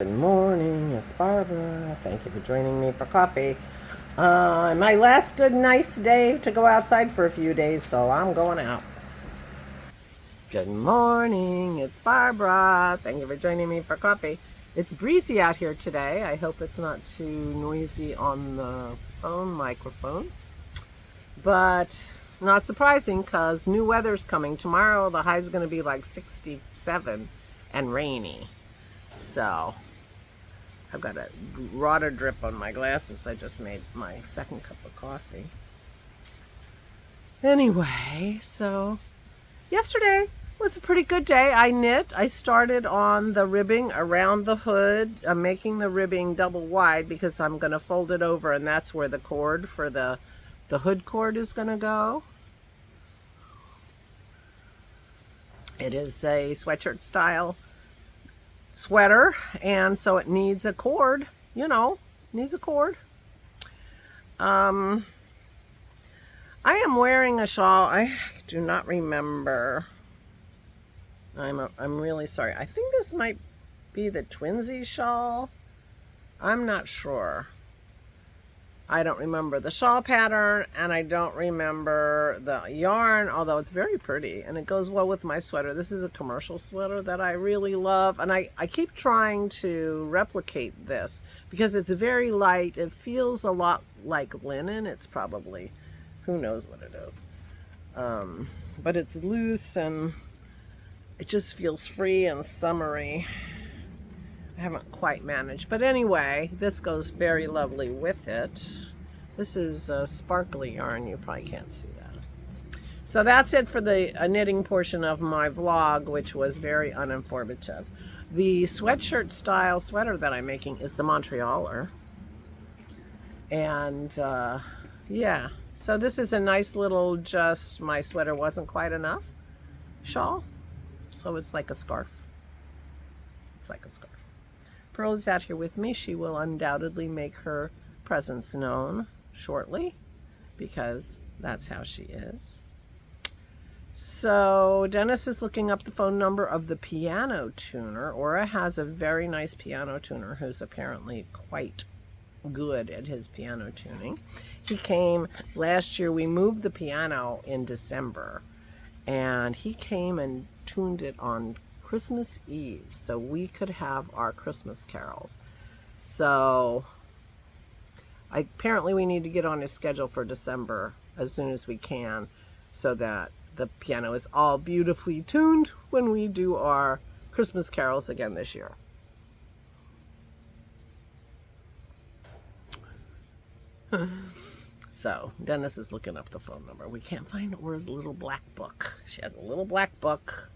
Good morning, it's Barbara. Thank you for joining me for coffee. My last good nice day to go outside for a few days, so I'm going out. Good morning, it's Barbara. Thank you for joining me for coffee. It's breezy out here today. I hope it's not too noisy on the phone microphone. But not surprising because new weather's coming. Tomorrow the high is going to be like 67 and rainy. So I've got a water drip on my glasses. I just made my second cup of coffee. Anyway, so yesterday was a pretty good day. I knit. I started on the ribbing around the hood. I'm making the ribbing double wide because I'm going to fold it over, and that's where the cord for the hood cord is going to go. It is a sweatshirt style sweater, and so it needs a cord, needs a cord. I am wearing a shawl. I do not remember. I'm really sorry. I think this might be the Twinsy shawl. I'm not sure. I don't remember the shawl pattern, and I don't remember the yarn, although it's very pretty, and it goes well with my sweater. This is a commercial sweater that I really love, and I keep trying to replicate this because it's very light. It feels a lot like linen. It's probably, who knows what it is. But it's loose, and it just feels free and summery. I haven't quite managed, but anyway, this goes very lovely with it. This is a sparkly yarn. You probably can't see that. So that's it for the knitting portion of my vlog, which was very uninformative. The sweatshirt style sweater that I'm making is the Montrealer. And yeah, so this is a nice little, just my sweater wasn't quite enough shawl. So it's like a scarf. It's like a scarf. Pearl is out here with me. She will undoubtedly make her presence known shortly because that's how she is. So Dennis is looking up the phone number of the piano tuner. Aura has a very nice piano tuner who's apparently quite good at his piano tuning. He came last year. We moved the piano in December, and he came and tuned it on Christmas Eve so we could have our Christmas carols. So apparently we need to get on his schedule for December as soon as we can so that the piano is all beautifully tuned when we do our Christmas carols again this year. So Dennis is looking up the phone number. We can't find Aura's little black book. She has a little black book.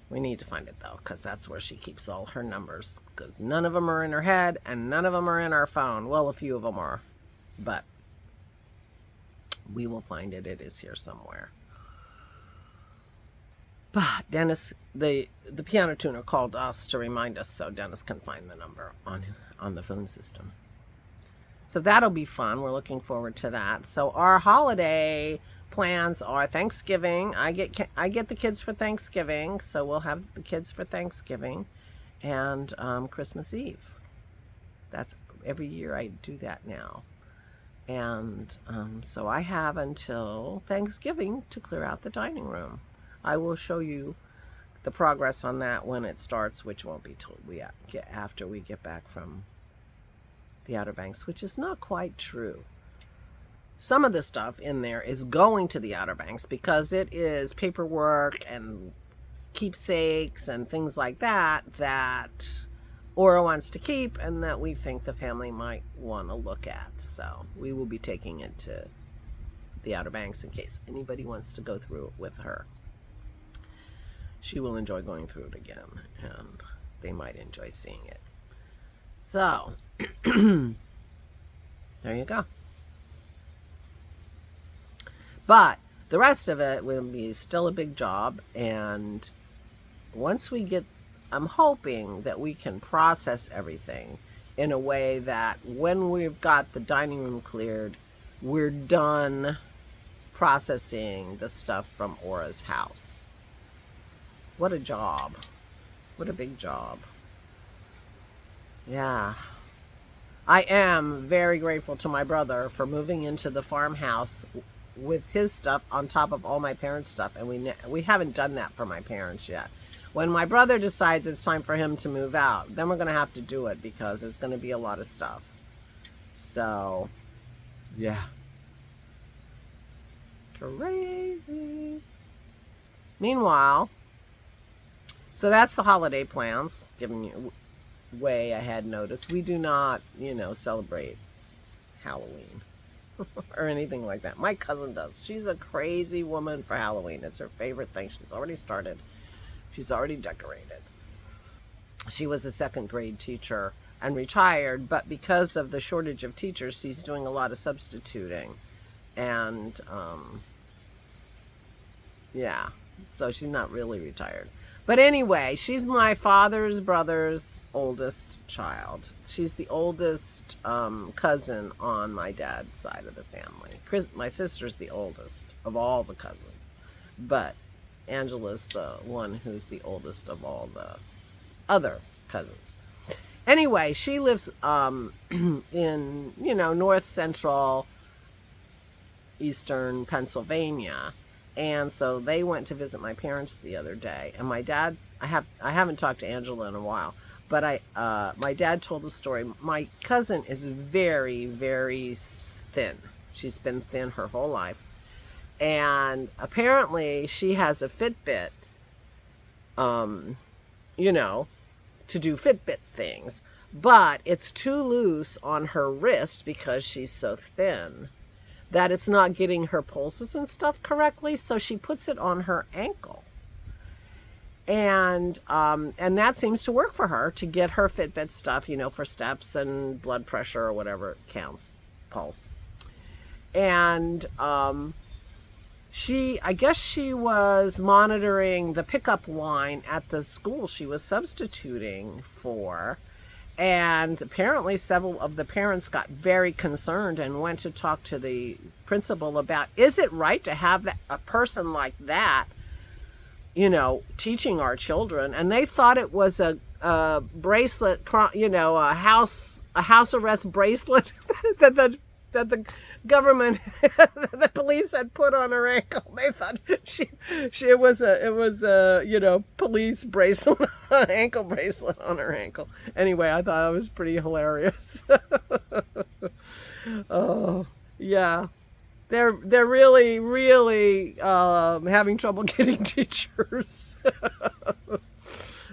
We need to find it though, because that's where she keeps all her numbers, because none of them are in her head and none of them are in our phone. Well, a few of them are, but we will find it. It is here somewhere. But Dennis, the piano tuner called us to remind us so Dennis can find the number on the phone system. So that'll be fun. We're looking forward to that. So our holiday plans are Thanksgiving. I get the kids for Thanksgiving, so we'll have the kids for Thanksgiving, and Christmas Eve. That's every year I do that now, and so I have until Thanksgiving to clear out the dining room. I will show you the progress on that when it starts, which won't be till after we get back from the Outer Banks, which is not quite true. Some of the stuff in there is going to the Outer Banks because it is paperwork and keepsakes and things like that that Aura wants to keep and that we think the family might want to look at. So we will be taking it to the Outer Banks in case anybody wants to go through it with her. She will enjoy going through it again, and they might enjoy seeing it. So there you go. But the rest of it will be still a big job, and once we get, I'm hoping that we can process everything in a way that when we've got the dining room cleared, we're done processing the stuff from Aura's house. What a job. What a big job. Yeah. I am very grateful to my brother for moving into the farmhouse with his stuff on top of all my parents' stuff, and we haven't done that for my parents yet. When my brother decides it's time for him to move out, then we're going to have to do it because there's going to be a lot of stuff. So, yeah. Crazy. Meanwhile, so that's the holiday plans, giving you way ahead notice. We do not, celebrate Halloween or anything like that. My cousin does. She's a crazy woman for Halloween. It's her favorite thing. She's already started. She's already decorated. She was a second grade teacher and retired, but because of the shortage of teachers, she's doing a lot of substituting. And, yeah, so she's not really retired. But anyway, she's my father's brother's oldest child. She's the oldest cousin on my dad's side of the family. My sister's the oldest of all the cousins. But Angela's the one who's the oldest of all the other cousins. Anyway, she lives in, north central eastern Pennsylvania. And so they went to visit my parents the other day. And my dad, I haven't talked to Angela in a while, but my dad told the story. My cousin is very, very thin. She's been thin her whole life. And apparently she has a Fitbit, to do Fitbit things. But it's too loose on her wrist because she's so thin that it's not getting her pulses and stuff correctly, so she puts it on her ankle. And that seems to work for her to get her Fitbit stuff, for steps and blood pressure or whatever it counts, pulse. And I guess she was monitoring the pickup line at the school she was substituting for. And apparently several of the parents got very concerned and went to talk to the principal about, is it right to have a person like that, teaching our children? And they thought it was a bracelet, a house arrest bracelet that the government, the police had put on her ankle. They thought it was a police bracelet, ankle bracelet on her ankle. Anyway, I thought it was pretty hilarious. Oh, yeah. They're really, really having trouble getting teachers.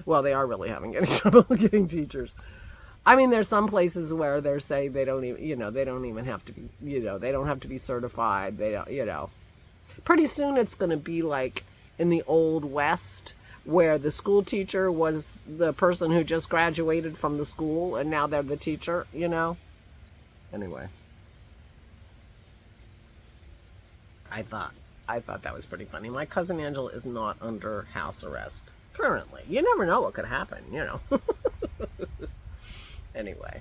Well, they are really having trouble getting teachers. I mean, there's some places where they're saying they don't even, they don't even have to be, they don't have to be certified. They don't, Pretty soon it's going to be like in the Old West, where the school teacher was the person who just graduated from the school and now they're the teacher, Anyway. I thought that was pretty funny. My cousin Angela is not under house arrest currently. You never know what could happen, Anyway.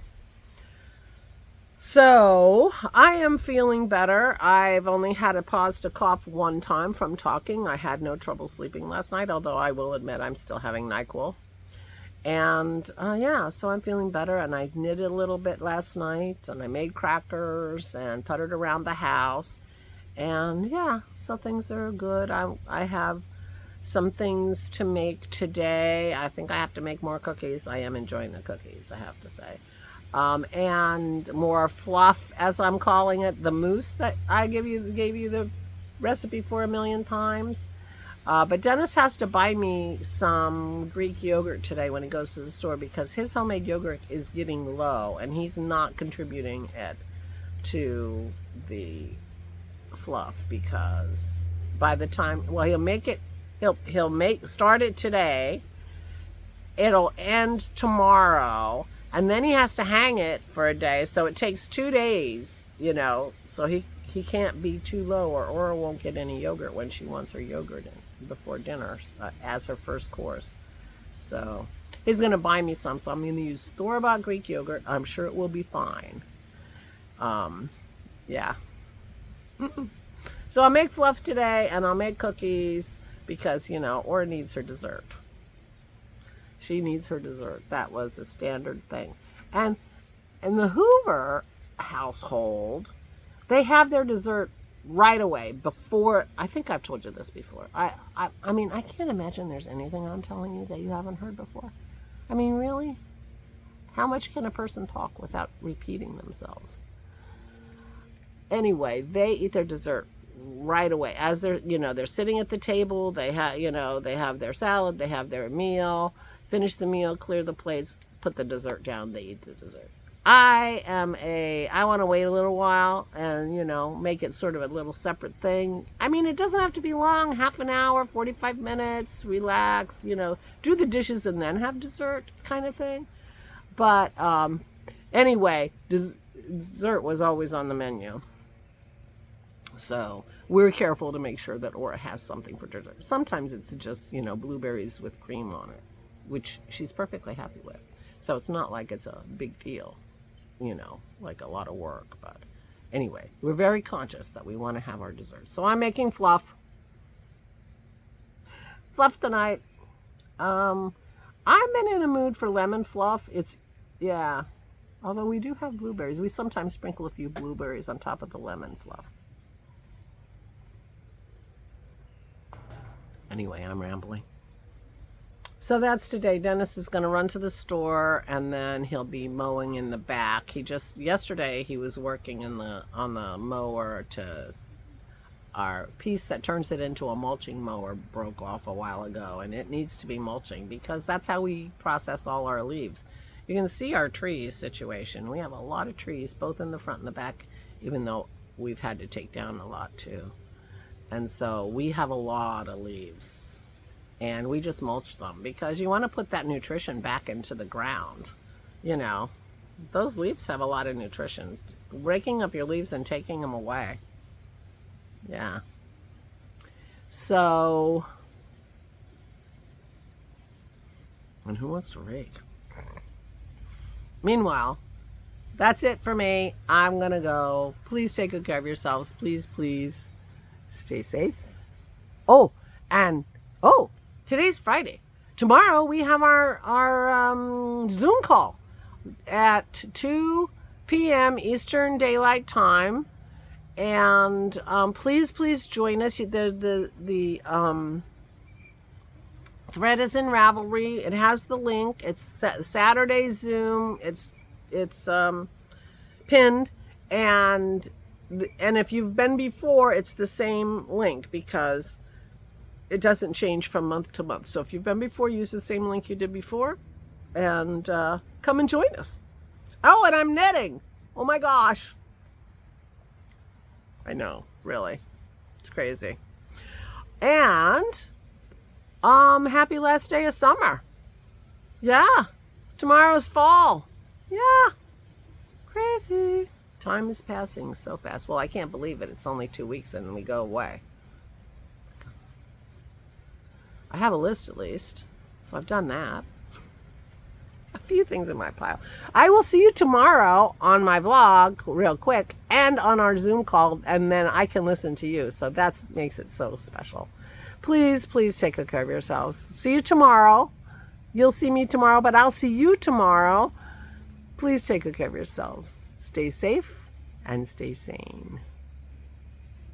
So, I am feeling better. I've only had a pause to cough one time from talking. I had no trouble sleeping last night, although I will admit I'm still having NyQuil. And, so I'm feeling better. And I knitted a little bit last night. And I made crackers and puttered around the house. And, so things are good. I have some things to make today. I think I have to make more cookies. I am enjoying the cookies, I have to say. And more fluff, as I'm calling it, the mousse that I gave you the recipe for 1,000,000 times. But Dennis has to buy me some Greek yogurt today when he goes to the store because his homemade yogurt is getting low and he's not contributing it to the fluff because by the time, he'll make it. He'll start it today. It'll end tomorrow, and then he has to hang it for a day. So it takes 2 days, So he can't be too low, or Aura won't get any yogurt when she wants her yogurt before dinner as her first course. So he's gonna buy me some. So I'm gonna use store-bought Greek yogurt. I'm sure it will be fine. Yeah. So I'll make fluff today, and I'll make cookies. Because, Aura needs her dessert. She needs her dessert. That was a standard thing. And in the Hoover household, they have their dessert right away before. I think I've told you this before. I mean, I can't imagine there's anything I'm telling you that you haven't heard before. I mean, really? How much can a person talk without repeating themselves? Anyway, they eat their dessert right away as they're sitting at the table. They have their salad, they have their meal, finish the meal, clear the plates, put the dessert down, they eat the dessert. I want to wait a little while and, make it sort of a little separate thing. I mean, it doesn't have to be long, half an hour, 45 minutes, relax, do the dishes and then have dessert kind of thing. But anyway, dessert was always on the menu. So we're careful to make sure that Aura has something for dessert. Sometimes it's just, blueberries with cream on it, which she's perfectly happy with. So it's not like it's a big deal, like a lot of work. But anyway, we're very conscious that we want to have our dessert. So I'm making fluff tonight. I've been in a mood for lemon fluff. Although we do have blueberries. We sometimes sprinkle a few blueberries on top of the lemon fluff. Anyway, I'm rambling. So that's today. Dennis is going to run to the store and then he'll be mowing in the back. Yesterday he was working on the mower to our piece that turns it into a mulching mower broke off a while ago, and it needs to be mulching because that's how we process all our leaves. You can see our trees situation. We have a lot of trees both in the front and the back, even though we've had to take down a lot too. And so we have a lot of leaves and we just mulch them because you want to put that nutrition back into the ground. Those leaves have a lot of nutrition. Breaking up your leaves and taking them away. Yeah. So, and who wants to rake? Meanwhile, that's it for me. I'm going to go. Please take good care of yourselves. Please, please. Stay safe. Today's Friday. Tomorrow we have our Zoom call at 2 p.m. Eastern Daylight Time, and please join us. The thread is in Ravelry. It has the link. It's Saturday Zoom. It's pinned, and if you've been before, it's the same link because it doesn't change from month to month. So if you've been before, use the same link you did before and come and join us. Oh, and I'm knitting. Oh my gosh. I know, really. It's crazy. And happy last day of summer. Yeah. Tomorrow's fall. Yeah. Crazy. Time is passing so fast. Well, I can't believe it. It's only 2 weeks and we go away. I have a list at least, so I've done that. A few things in my pile. I will see you tomorrow on my vlog real quick and on our Zoom call, and then I can listen to you. So that makes it so special. Please take good care of yourselves. See you tomorrow. You'll see me tomorrow, but I'll see you tomorrow. Please take good care of yourselves. Stay safe and stay sane.